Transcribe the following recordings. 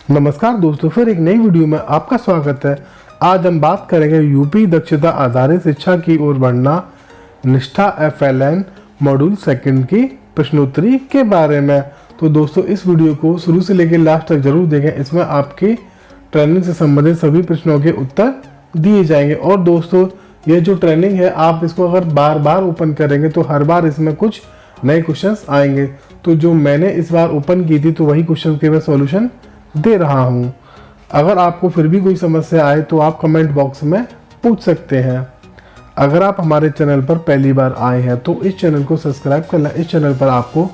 नमस्कार दोस्तों, फिर एक नई वीडियो में आपका स्वागत है। आज हम बात करेंगे यूपी दक्षता आधारित शिक्षा की ओर बढ़ना निष्ठा FLN मॉड्यूल 2 की प्रश्नोत्तरी के बारे में। तो दोस्तों इस वीडियो को शुरू से लेकर लास्ट तक जरूर देखें। इसमें आपके ट्रेनिंग से संबंधित सभी प्रश्नों के उत्तर दिए जाएंगे। और दोस्तों ये जो ट्रेनिंग है, आप इसको अगर बार बार ओपन करेंगे तो हर बार इसमें कुछ नए क्वेश्चंस आएंगे। तो जो मैंने इस बार ओपन की थी तो वही क्वेश्चन के मैं सॉल्यूशन दे रहा हूं। अगर आपको फिर भी कोई समस्या आए तो आप कमेंट बॉक्स में पूछ सकते हैं। अगर आप हमारे चैनल पर पहली बार आए हैं तो इस चैनल को सब्सक्राइब कर लें। इस चैनल पर आपको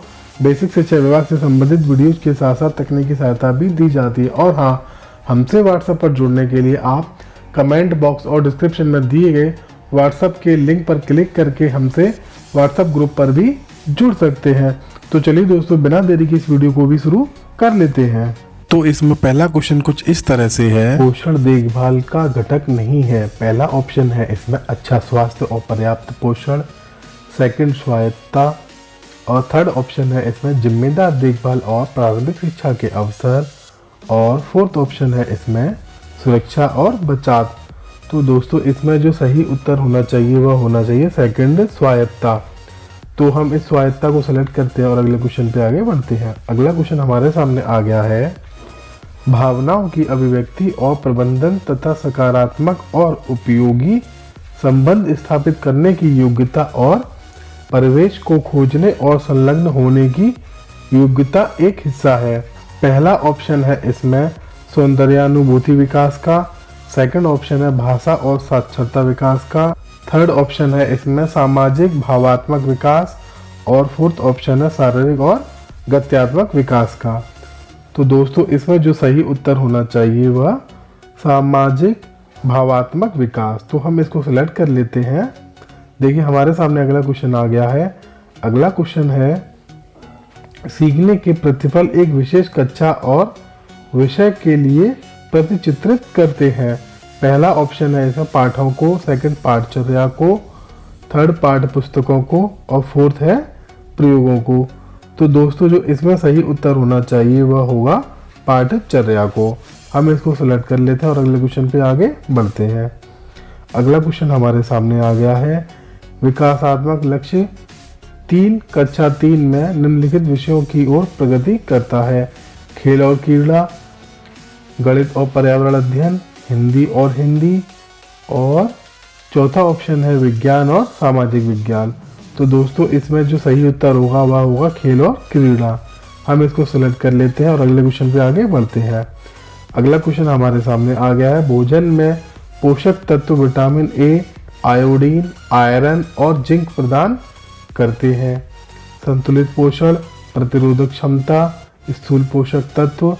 बेसिक शिक्षा विभाग से संबंधित वीडियोज के साथ साथ तकनीकी सहायता भी दी जाती है। और हाँ, हमसे व्हाट्सएप पर जुड़ने के लिए आप कमेंट बॉक्स और डिस्क्रिप्शन में दिए गए व्हाट्सएप के लिंक पर क्लिक करके हमसे व्हाट्सएप ग्रुप पर भी जुड़ सकते हैं। तो चलिए दोस्तों, बिना देरी के इस वीडियो को भी शुरू कर लेते हैं। तो इसमें पहला क्वेश्चन कुछ इस तरह से है, पोषण देखभाल का घटक नहीं है। पहला ऑप्शन है इसमें अच्छा स्वास्थ्य और पर्याप्त पोषण, सेकंड स्वायत्तता, और थर्ड ऑप्शन है इसमें जिम्मेदार देखभाल और प्रारंभिक शिक्षा के अवसर, और फोर्थ ऑप्शन है इसमें सुरक्षा और बचाव। तो दोस्तों इसमें जो सही उत्तर होना चाहिए वह होना चाहिए सेकंड स्वायत्तता। तो हम इस स्वायत्तता को सेलेक्ट करते हैं और अगले क्वेश्चन पे आगे बढ़ते हैं। अगला क्वेश्चन हमारे सामने आ गया है, भावनाओं की अभिव्यक्ति और प्रबंधन तथा सकारात्मक और उपयोगी संबंध स्थापित करने की योग्यता और परिवेश को खोजने और संलग्न होने की योग्यता एक हिस्सा है। पहला ऑप्शन है इसमें सौंदर्यानुभूति विकास का, सेकंड ऑप्शन है भाषा और साक्षरता विकास का, थर्ड ऑप्शन है इसमें सामाजिक भावात्मक विकास, और फोर्थ ऑप्शन है शारीरिक और गत्यात्मक विकास का। तो दोस्तों इसमें जो सही उत्तर होना चाहिए वह सामाजिक भावात्मक विकास। तो हम इसको सिलेक्ट कर लेते हैं। देखिए हमारे सामने अगला क्वेश्चन आ गया है। अगला क्वेश्चन है, सीखने के प्रतिफल एक विशेष कक्षा और विषय के लिए प्रतिचित्रित करते हैं। पहला ऑप्शन है इसमें पाठों को, सेकंड पाठचर्या को, थर्ड पाठ्य पुस्तकों को, और फोर्थ है प्रयोगों को। तो दोस्तों जो इसमें सही उत्तर होना चाहिए वह होगा पाठचर्या को। हम इसको सेलेक्ट कर लेते हैं और अगले क्वेश्चन पे आगे बढ़ते हैं। अगला क्वेश्चन हमारे सामने आ गया है, विकासात्मक लक्ष्य 3 कक्षा 3 में निम्नलिखित विषयों की ओर प्रगति करता है। खेल और क्रीड़ा, गणित और पर्यावरण अध्ययन, हिंदी और हिंदी, और चौथा ऑप्शन है विज्ञान और सामाजिक विज्ञान। तो दोस्तों इसमें जो सही उत्तर होगा वह होगा खेल और क्रीड़ा। हम इसको सेलेक्ट कर लेते हैं और अगले क्वेश्चन पे आगे बढ़ते हैं। अगला क्वेश्चन हमारे सामने आ गया है, भोजन में पोषक तत्व विटामिन ए, आयोडीन, आयरन और जिंक प्रदान करते हैं। संतुलित पोषण, प्रतिरोधक क्षमता, स्थूल पोषक तत्व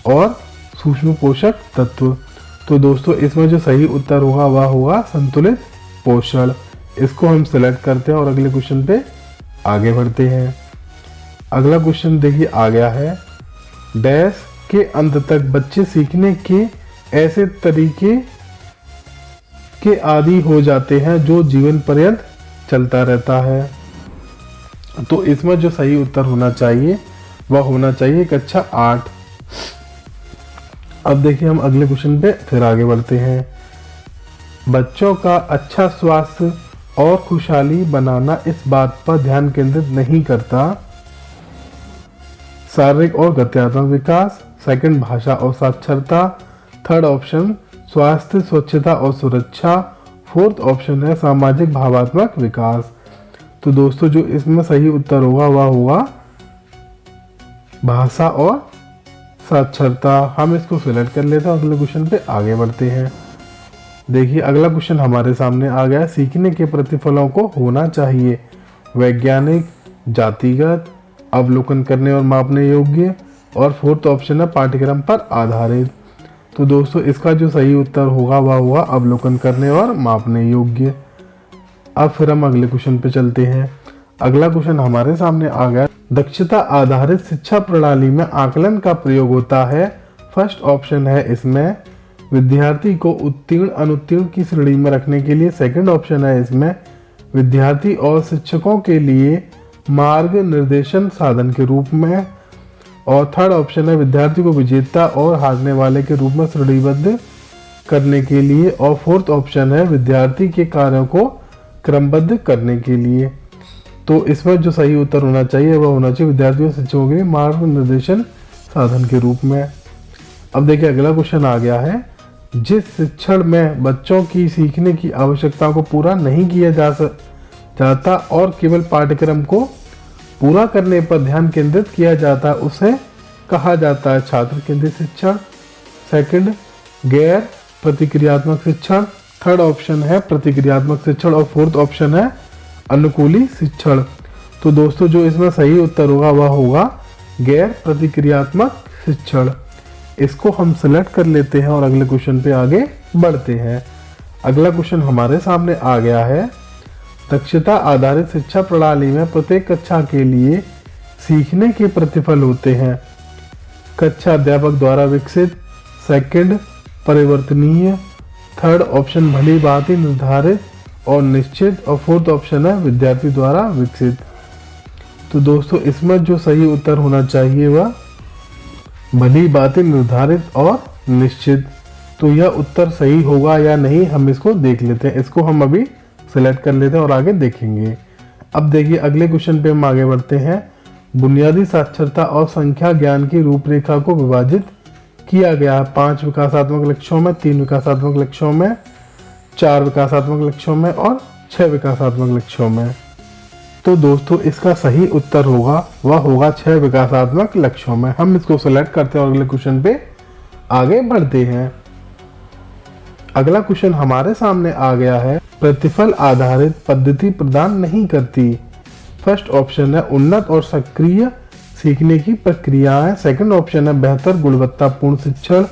और सूक्ष्म पोषक तत्व। तो दोस्तों इसमें जो सही उत्तर होगा वह होगा संतुलित पोषण। इसको हम सेलेक्ट करते हैं और अगले क्वेश्चन पे आगे बढ़ते हैं। अगला क्वेश्चन देखिए आ गया है, डैश के अंत तक बच्चे सीखने के ऐसे तरीके के आदी हो जाते हैं जो जीवन पर्यंत चलता रहता है। तो इसमें जो सही उत्तर होना चाहिए वह होना चाहिए कक्षा 8। अब देखिए हम अगले क्वेश्चन पे फिर आगे बढ़ते हैं। बच्चों का अच्छा स्वास्थ्य और खुशहाली बनाना इस बात पर ध्यान केंद्रित नहीं करता, शारीरिक और गत्यात्मक विकास, सेकंड भाषा और साक्षरता, थर्ड ऑप्शन स्वास्थ्य, स्वच्छता और सुरक्षा, फोर्थ ऑप्शन है सामाजिक भावात्मक विकास। तो दोस्तों जो इसमें सही उत्तर होगा वह होगा भाषा और साक्षरता। हम इसको सिलेक्ट कर लेते हैं और अगले क्वेश्चन पे आगे बढ़ते हैं। देखिए अगला क्वेश्चन हमारे सामने आ गया, सीखने के प्रतिफलों को होना चाहिए वैज्ञानिक, जातिगत, अवलोकन करने और मापने योग्य, और फोर्थ ऑप्शन है पाठ्यक्रम पर आधारित। तो दोस्तों इसका जो सही उत्तर होगा वह होगा अवलोकन करने और मापने योग्य। अब फिर हम अगले क्वेश्चन पे चलते हैं। अगला क्वेश्चन हमारे सामने आ गया, दक्षता आधारित शिक्षा प्रणाली में आकलन का प्रयोग होता है। फर्स्ट ऑप्शन है इसमें विद्यार्थी को उत्तीर्ण अनुत्तीर्ण की श्रेणी में रखने के लिए, सेकंड ऑप्शन है इसमें विद्यार्थी और शिक्षकों के लिए मार्ग निर्देशन साधन के रूप में, और थर्ड ऑप्शन है विद्यार्थी को विजेता और हारने वाले के रूप में श्रेणीबद्ध करने के लिए, और फोर्थ ऑप्शन है विद्यार्थी के कार्यों को क्रमबद्ध करने के लिए। तो इसमें जो सही उत्तर होना चाहिए वह होना चाहिए विद्यार्थियों शिक्षकों के लिए मार्गनिर्देशन साधन के रूप में। अब देखिए अगला क्वेश्चन आ गया है, जिस शिक्षण में बच्चों की सीखने की आवश्यकता को पूरा नहीं किया जाता और केवल पाठ्यक्रम को पूरा करने पर ध्यान केंद्रित किया जाता है उसे कहा जाता है छात्र केंद्रित शिक्षण। सेकंड, गैर प्रतिक्रियात्मक शिक्षण। थर्ड ऑप्शन है प्रतिक्रियात्मक शिक्षण और फोर्थ ऑप्शन है अनुकूली शिक्षण। तो दोस्तों जो इसमें सही उत्तर होगा वह होगा गैर प्रतिक्रियात्मक शिक्षण। इसको हम सिलेक्ट कर लेते हैं और अगले क्वेश्चन पे आगे बढ़ते हैं। अगला क्वेश्चन हमारे सामने आ गया है, दक्षता आधारित शिक्षा प्रणाली में प्रत्येक कक्षा के लिए सीखने के प्रतिफल होते हैं। कक्षा अध्यापक द्वारा विकसित, सेकंड परिवर्तनीय, थर्ड ऑप्शन भली भांति निर्धारित और निश्चित, और फोर्थ ऑप्शन है विद्यार्थी द्वारा विकसित। तो दोस्तों इसमें जो सही उत्तर होना चाहिए वह भली भांति निर्धारित और निश्चित। तो यह उत्तर सही होगा या नहीं हम इसको देख लेते हैं। इसको हम अभी सिलेक्ट कर लेते हैं और आगे देखेंगे। अब देखिए अगले क्वेश्चन पे हम आगे बढ़ते हैं। बुनियादी साक्षरता और संख्या ज्ञान की रूपरेखा को विभाजित किया गया है 5 विकासात्मक लक्ष्यों में, 3 विकासात्मक लक्ष्यों में, 4 विकासात्मक लक्ष्यों में और 6 विकासात्मक लक्ष्यों में। तो दोस्तों इसका सही उत्तर होगा वह होगा 6 विकासात्मक लक्ष्यों में। हम इसको सिलेक्ट करते हैं और अगले क्वेश्चन पे आगे बढ़ते हैं। अगला क्वेश्चन हमारे सामने आ गया है, प्रतिफल आधारित पद्धति प्रदान नहीं करती। फर्स्ट ऑप्शन है उन्नत और सक्रिय सीखने की प्रक्रियाएं। सेकंड ऑप्शन है बेहतर गुणवत्तापूर्ण शिक्षण।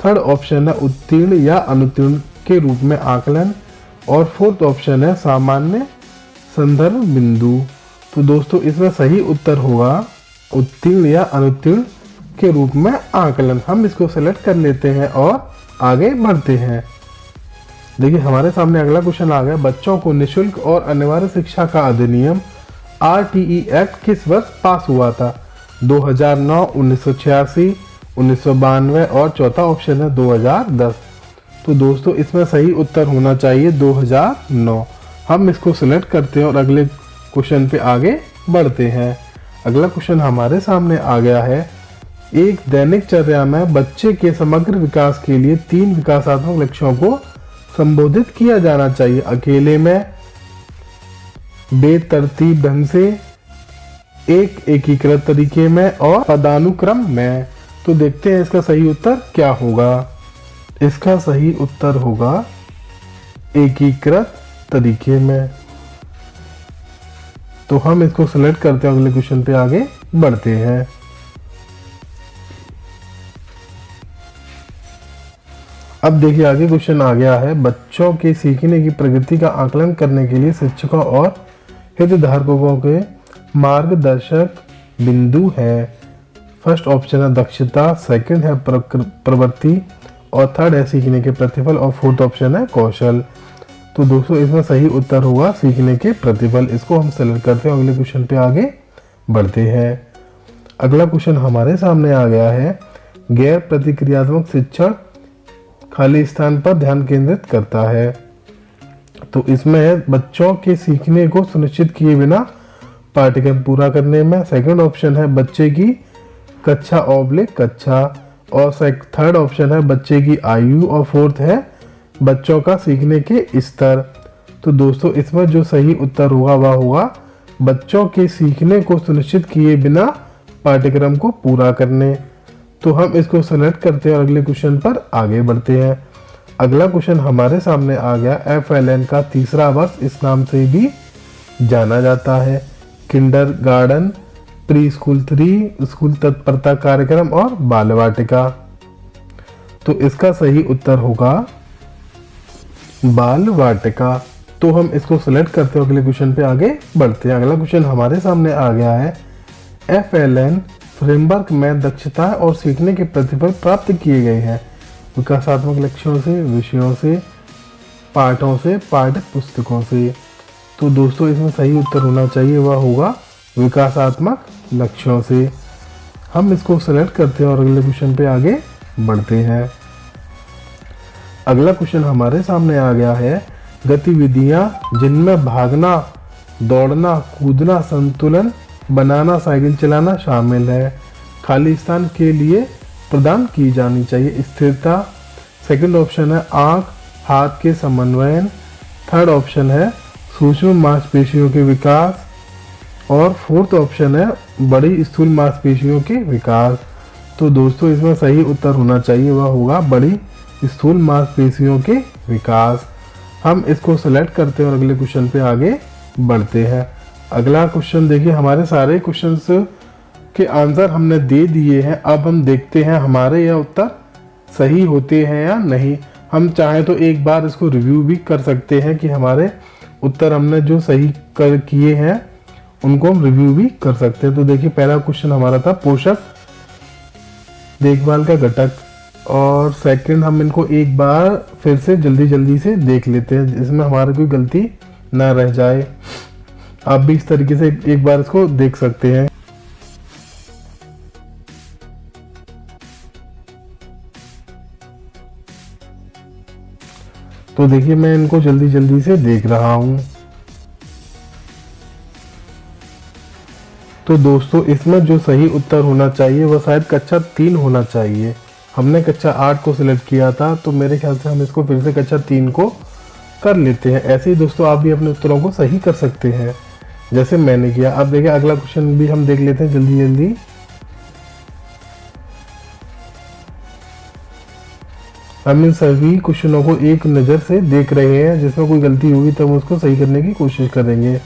थर्ड ऑप्शन है उत्तीर्ण या अनुत्तीर्ण के रूप में आकलन, और फोर्थ ऑप्शन है सामान्य संदर्भ बिंदु। तो दोस्तों इसमें सही उत्तर होगा उत्तीर्ण या अनुत्तीर्ण के रूप में आकलन। हम इसको सेलेक्ट कर लेते हैं और आगे बढ़ते हैं। देखिए हमारे सामने अगला क्वेश्चन आ गया, बच्चों को निःशुल्क और अनिवार्य शिक्षा का अधिनियम RTE एक्ट किस वर्ष पास हुआ था? 2009, 1986, 1992 और चौथा ऑप्शन है 2010। तो दोस्तों इसमें सही उत्तर होना चाहिए 2009। हम इसको सिलेक्ट करते हैं और अगले क्वेश्चन पे आगे बढ़ते हैं। अगला क्वेश्चन हमारे सामने आ गया है, एक दैनिक चर्या में बच्चे के समग्र विकास के लिए 3 विकासात्मक लक्ष्यों को संबोधित किया जाना चाहिए। अकेले में, बेतरतीब ढंग से, एक एकीकृत तरीके में और पदानुक्रम में। तो देखते हैं इसका सही उत्तर क्या होगा। इसका सही उत्तर होगा एकीकृत तरीके में। तो हम इसको सिलेक्ट करते हैं, अगले क्वेश्चन पे आगे बढ़ते हैं। अब देखिए आगे क्वेश्चन आ गया है, बच्चों के सीखने की प्रगति का आकलन करने के लिए शिक्षकों और हितधारकों के मार्गदर्शक बिंदु है। फर्स्ट ऑप्शन है दक्षता, सेकंड है प्रवृत्ति और थर्ड है सीखने के प्रतिफल और फोर्थ ऑप्शन है कौशल। तो दोस्तों इसमें सही उत्तर होगा सीखने के प्रतिफल। इसको हम सेलेक्ट करते हैं, अगले क्वेश्चन पे आगे बढ़ते हैं। अगला क्वेश्चन हमारे सामने आ गया है, गैर प्रतिक्रियात्मक शिक्षण खाली स्थान पर ध्यान केंद्रित करता है। तो इसमें है बच्चों के सीखने को सुनिश्चित किए बिना पाठ्यक्रम पूरा करने में। सेकंड ऑप्शन है बच्चे की कक्षा ऑब्लिक कक्षा, और थर्ड ऑप्शन है बच्चे की आयु, और फोर्थ है बच्चों का सीखने के स्तर। तो दोस्तों इसमें जो सही उत्तर होगा वह होगा बच्चों के सीखने को सुनिश्चित किए बिना पाठ्यक्रम को पूरा करने। तो हम इसको सेलेक्ट करते हैं और अगले क्वेश्चन पर आगे बढ़ते हैं। अगला क्वेश्चन हमारे सामने आ गया, FLN का तीसरा वर्ष इस नाम से भी जाना जाता है। Kinder garden, pre school 3, school तत्परता कार्यक्रम और बाल वाटिका। तो इसका सही उत्तर होगा बाल वाटिका। तो हम इसको सेलेक्ट करते हैं, अगले क्वेश्चन पे आगे बढ़ते हैं। अगला क्वेश्चन हमारे सामने आ गया है, FLN फ्रेमवर्क में दक्षता और सीखने के प्रतिफल प्राप्त किए गए हैं विकासात्मक लक्ष्यों से, विषयों से, पाठों से, पाठ्य पुस्तकों से। तो दोस्तों इसमें सही उत्तर होना चाहिए वह होगा विकासात्मक लक्ष्यों से। हम इसको सेलेक्ट करते हैं और अगले क्वेश्चन पे आगे बढ़ते हैं। अगला क्वेश्चन हमारे सामने आ गया है, गतिविधियां जिनमें भागना, दौड़ना, कूदना, संतुलन बनाना, साइकिल चलाना शामिल है, खाली स्थान के लिए प्रदान की जानी चाहिए। स्थिरता। सेकंड ऑप्शन है आंख हाथ के समन्वयन। थर्ड ऑप्शन है सूक्ष्म मांसपेशियों के विकास। और फोर्थ ऑप्शन है बड़ी स्थूल मांसपेशियों के विकास। तो दोस्तों इसमें सही उत्तर होना चाहिए, वह होगा बड़ी स्थूल मांसपेशियों के विकास। हम इसको सेलेक्ट करते हैं और अगले क्वेश्चन पे आगे बढ़ते हैं। अगला क्वेश्चन देखिए, हमारे सारे क्वेश्चंस के आंसर हमने दे दिए हैं। अब हम देखते हैं हमारे यह उत्तर सही होते हैं या नहीं। हम चाहें तो एक बार इसको रिव्यू भी कर सकते हैं कि हमारे उत्तर हमने जो सही कर किए हैं उनको हम रिव्यू भी कर सकते हैं। तो देखिए पहला क्वेश्चन हमारा था पोषक देखभाल का घटक, और सेकंड हम इनको एक बार फिर से जल्दी से देख लेते हैं जिसमें हमारी कोई गलती ना रह जाए। आप भी इस तरीके से एक बार इसको देख सकते हैं। तो देखिए मैं इनको जल्दी से देख रहा हूं। तो दोस्तों इसमें जो सही उत्तर होना चाहिए वह शायद कक्षा 3 होना चाहिए। हमने कक्षा 8 को सिलेक्ट किया था, तो मेरे ख्याल से हम इसको फिर से कक्षा 3 को कर लेते हैं। ऐसे ही दोस्तों आप भी अपने उत्तरों को सही कर सकते हैं जैसे मैंने किया। अब देखिए अगला क्वेश्चन भी हम देख लेते हैं जल्दी। हम इन सभी क्वेश्चनों को एक नज़र से देख रहे हैं, जिसमें कोई गलती होगी तो हम उसको सही करने की कोशिश करेंगे।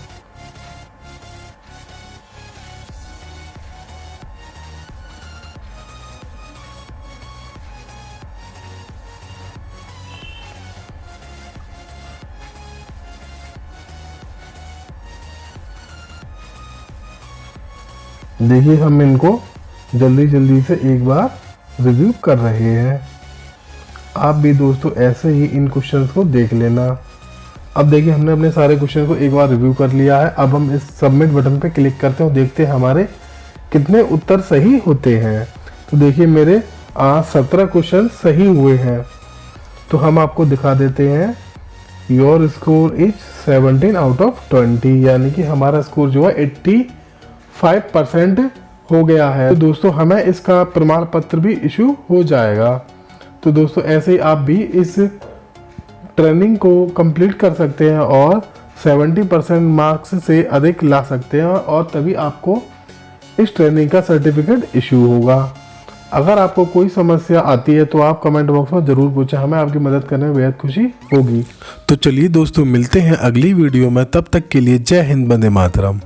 देखिए हम इनको जल्दी से एक बार रिव्यू कर रहे हैं। आप भी दोस्तों ऐसे ही इन क्वेश्चंस को देख लेना। अब देखिए हमने अपने सारे क्वेश्चन को एक बार रिव्यू कर लिया है। अब हम इस सबमिट बटन पे क्लिक करते हैं और देखते हैं हमारे कितने उत्तर सही होते हैं। तो देखिए मेरे 17 क्वेश्चन सही हुए हैं। तो हम आपको दिखा देते हैं। Your score is 17 out of 20, यानी कि हमारा स्कोर जो है 85% हो गया है। तो दोस्तों हमें इसका प्रमाण पत्र भी इशू हो जाएगा। तो दोस्तों ऐसे ही आप भी इस ट्रेनिंग को कंप्लीट कर सकते हैं और 70% मार्क्स से अधिक ला सकते हैं, और तभी आपको इस ट्रेनिंग का सर्टिफिकेट इशू होगा। अगर आपको कोई समस्या आती है तो आप कमेंट बॉक्स में ज़रूर पूछें, हमें आपकी मदद करने में बेहद खुशी होगी। तो चलिए दोस्तों मिलते हैं अगली वीडियो में, तब तक के लिए जय हिंद, वंदे मातरम।